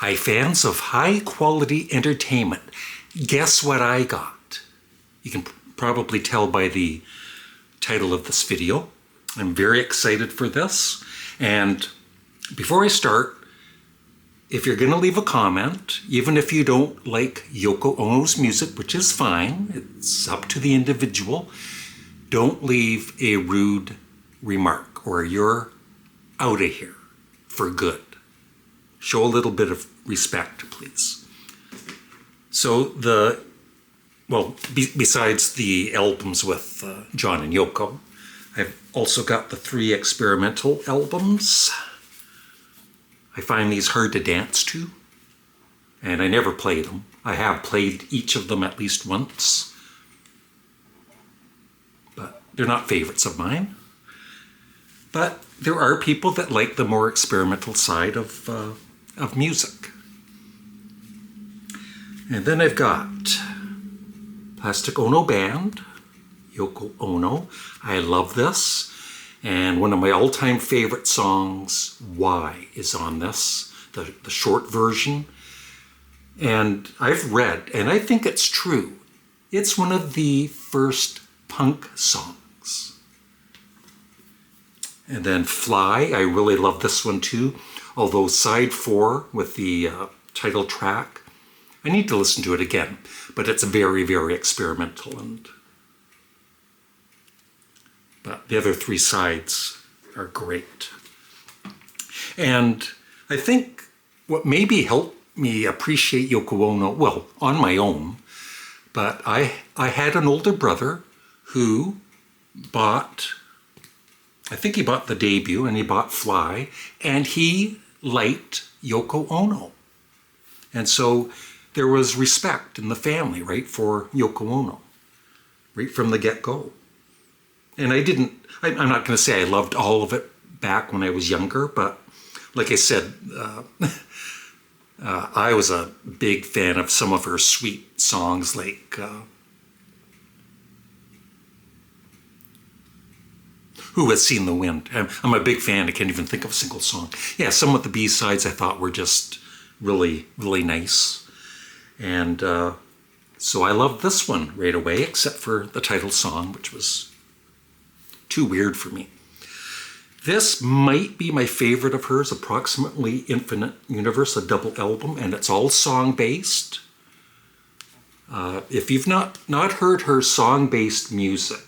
Hi fans of high quality entertainment. Guess what I got? You can probably tell by the title of this video. I'm very excited for this. And before I start, if you're going to leave a comment, even if you don't like Yoko Ono's music, which is fine, it's up to the individual, don't leave a rude remark or you're out of here for good. Show a little bit of respect, please. So besides the albums with John and Yoko, I've also got the 3 experimental albums. I find these hard to dance to, and I never play them. I have played each of them at least once, but they're not favorites of mine. But there are people that like the more experimental side of music. And then I've got Plastic Ono Band, Yoko Ono. I love this. And one of my all-time favorite songs, Why, is on this, the short version. And I've read, and I think it's true, it's one of the first punk songs. And then Fly, I really love this one too. Although side 4 with the title track, I need to listen to it again, but it's very, very experimental. But the other 3 sides are great. And I think what maybe helped me appreciate Yoko Ono, well, on my own, but I had an older brother who bought, I think he bought the debut and he bought Fly, and he liked Yoko Ono. And so there was respect in the family, right, for Yoko Ono, right from the get-go. And I'm not going to say I loved all of it back when I was younger, but like I said, I was a big fan of some of her sweet songs like Who Has Seen the Wind? I'm a big fan. I can't even think of a single song. Yeah, some of the B-sides I thought were just really, really nice. And so I loved this one right away, except for the title song, which was too weird for me. This might be my favorite of hers, Approximately Infinite Universe, a double album, and it's all song-based. If you've not heard her song-based music,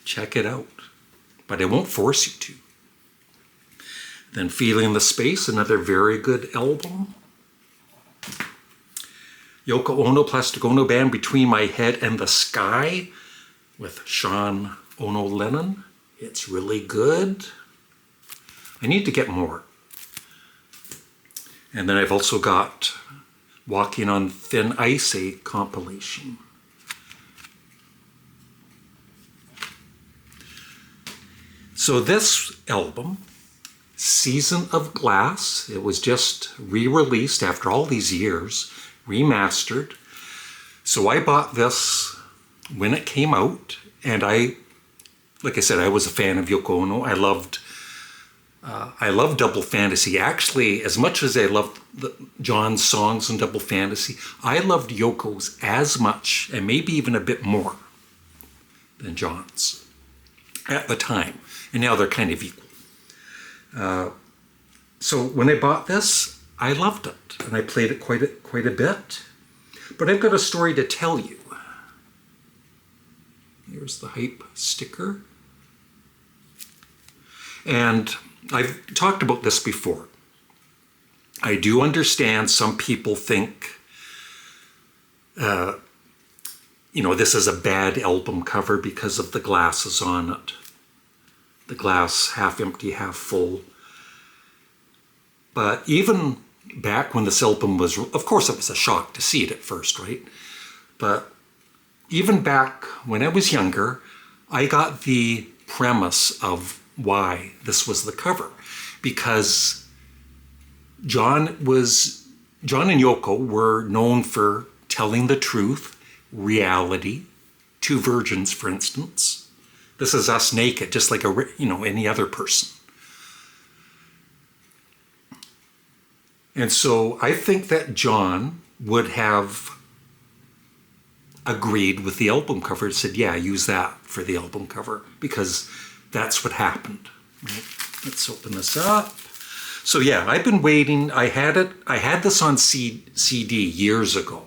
check it out, but I won't force you to. Then Feeling the Space, another very good album. Yoko Ono, Plastic Ono Band, Between My Head and the Sky with Sean Ono Lennon. It's really good. I need to get more. And then I've also got Walking on Thin Ice, a compilation. So this album, Season of Glass, it was just re-released after all these years, remastered. So I bought this when it came out, and like I said, I was a fan of Yoko Ono. I loved Double Fantasy. Actually, as much as I loved John's songs in Double Fantasy, I loved Yoko's as much, and maybe even a bit more, than John's at the time. And now they're kind of equal. So when I bought this, I loved it, and I played it quite a bit. But I've got a story to tell you. Here's the hype sticker. And I've talked about this before. I do understand some people think, this is a bad album cover because of the glasses on it. The glass half empty, half full. But even back when this album was, of course it was a shock to see it at first, right? But even back when I was younger, I got the premise of why this was the cover. Because John and Yoko were known for telling the truth, reality, Two Virgins, for instance. This is us naked, just like any other person. And so I think that John would have agreed with the album cover and said, yeah, use that for the album cover, because that's what happened. Right? Let's open this up. So yeah, I've been waiting. I had this on CD years ago,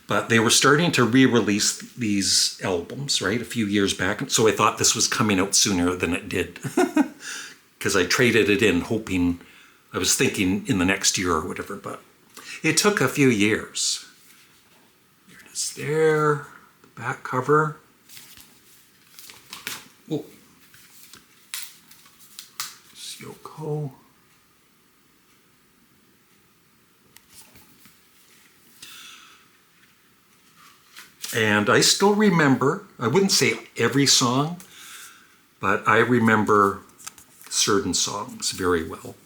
but they were starting to re-release these albums, right, a few years back. So I thought this was coming out sooner than it did, because I traded it in hoping, I was thinking in the next year or whatever, but it took a few years. There it is there, the back cover. Oh, it's Yoko. And I still remember, I wouldn't say every song, but I remember certain songs very well.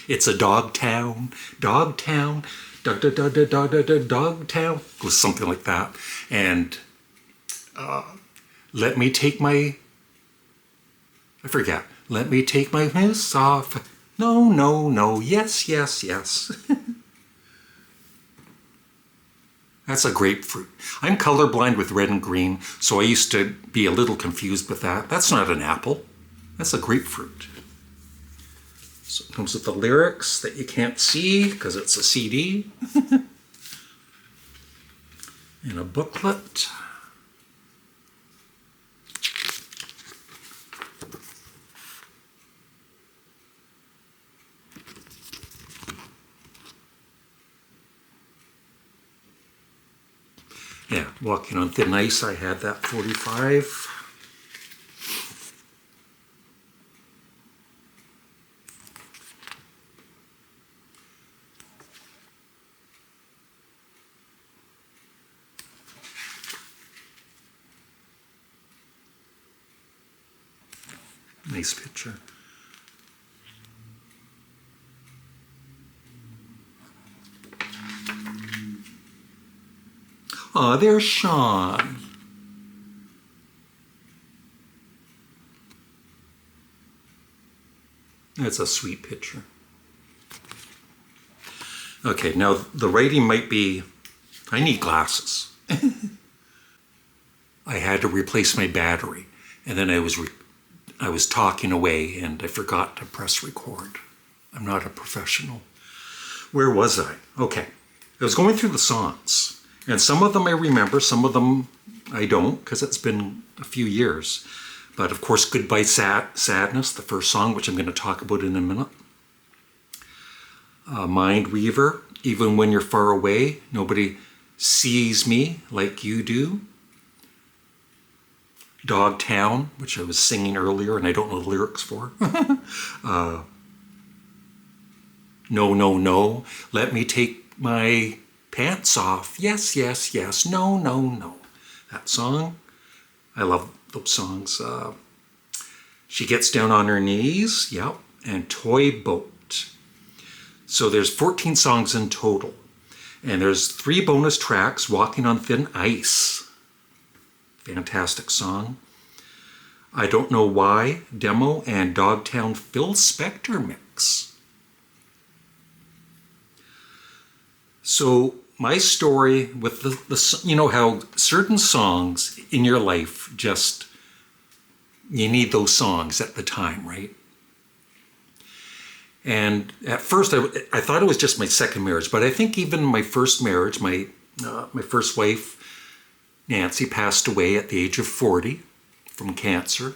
It's a dog town, dog town, dog, dog, dog, dog, dog, dog, dog town. It was something like that. And let me take my, I forget, let me take my miss off. No, no, no, yes, yes, yes. That's a grapefruit. I'm colorblind with red and green, so I used to be a little confused with that. That's not an apple. That's a grapefruit. So it comes with the lyrics that you can't see because it's a CD. And a booklet. Yeah, Walking on Thin Ice, I had that 45. Nice picture. Oh, there's Sean. That's a sweet picture. Okay, now the writing might be, I need glasses. I had to replace my battery, and then I was talking away and I forgot to press record. I'm not a professional. Where was I? Okay, I was going through the songs. And some of them I remember, some of them I don't, because it's been a few years. But of course, Goodbye Sadness, the first song, which I'm going to talk about in a minute. Mind Weaver, Even When You're Far Away, Nobody Sees Me Like You Do. Dog Town, which I was singing earlier and I don't know the lyrics for. No, no, no, Let Me Take My Pants Off, yes, yes, yes, no, no, no. That song, I love those songs. She Gets Down on Her Knees, yep, and Toy Boat. So there's 14 songs in total. And there's 3 bonus tracks, Walking on Thin Ice. Fantastic song. I Don't Know Why, demo, and Dogtown Phil Spector mix. So my story with the you know how certain songs in your life just, you need those songs at the time, right? And at first I thought it was just my second marriage, but I think even my first marriage, my first wife, Nancy, passed away at the age of 40 from cancer,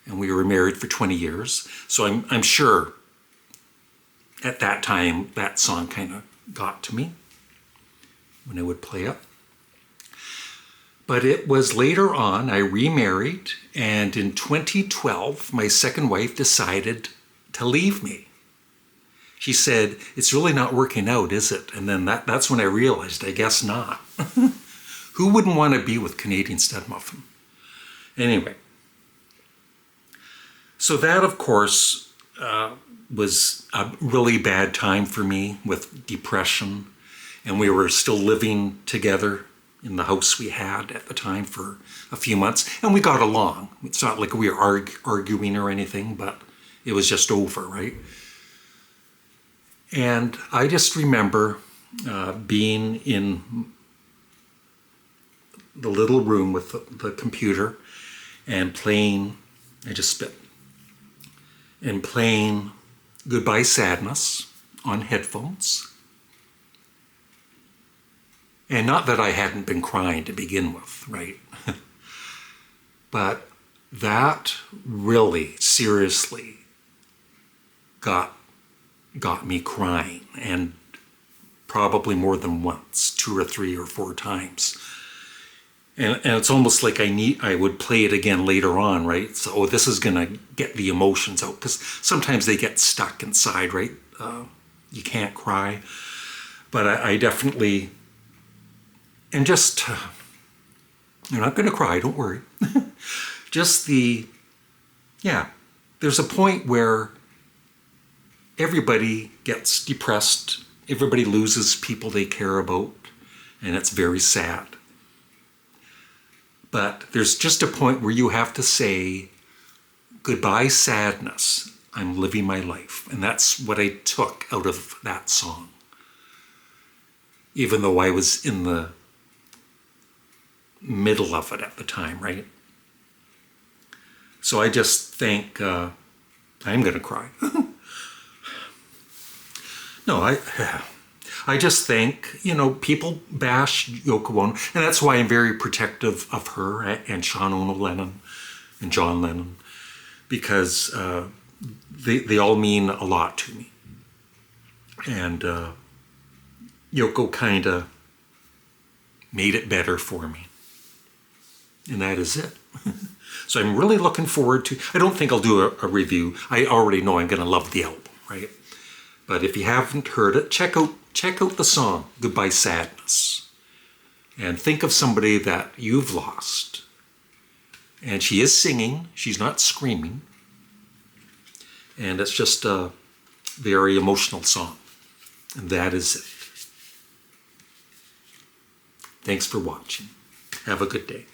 and we were married for 20 years. So I'm sure at that time that song kind of got to me when I would play it. But it was later on, I remarried, and in 2012, my second wife decided to leave me. She said, it's really not working out, is it? And then that's when I realized, I guess not. Who wouldn't want to be with Canadian Studmuffin? Anyway, so that, of course, was a really bad time for me with depression. And we were still living together in the house we had at the time for a few months. And we got along. It's not like we were arguing or anything, but it was just over, right? And I just remember being in the little room with the computer and playing, I just spit, and playing Goodbye Sadness on headphones. And not that I hadn't been crying to begin with, right? But that really seriously got me crying, and probably more than once, 2 or 3 or 4 times. And it's almost like I would play it again later on, right? So this is gonna get the emotions out, because sometimes they get stuck inside, right? You can't cry, but I definitely, and just, you're not gonna cry, don't worry. Just there's a point where everybody gets depressed, everybody loses people they care about, and it's very sad. But there's just a point where you have to say, goodbye sadness, I'm living my life. And that's what I took out of that song. Even though I was in the middle of it at the time, right? So I just think, I'm gonna cry. No, I just think, people bash Yoko Ono, and that's why I'm very protective of her and Sean Ono Lennon and John Lennon, because they all mean a lot to me. And Yoko kind of made it better for me. And that is it. So I'm really looking forward to, I don't think I'll do a review. I already know I'm going to love the album, right? But if you haven't heard it, check out the song, Goodbye Sadness. And think of somebody that you've lost. And she is singing, she's not screaming. And it's just a very emotional song. And that is it. Thanks for watching. Have a good day.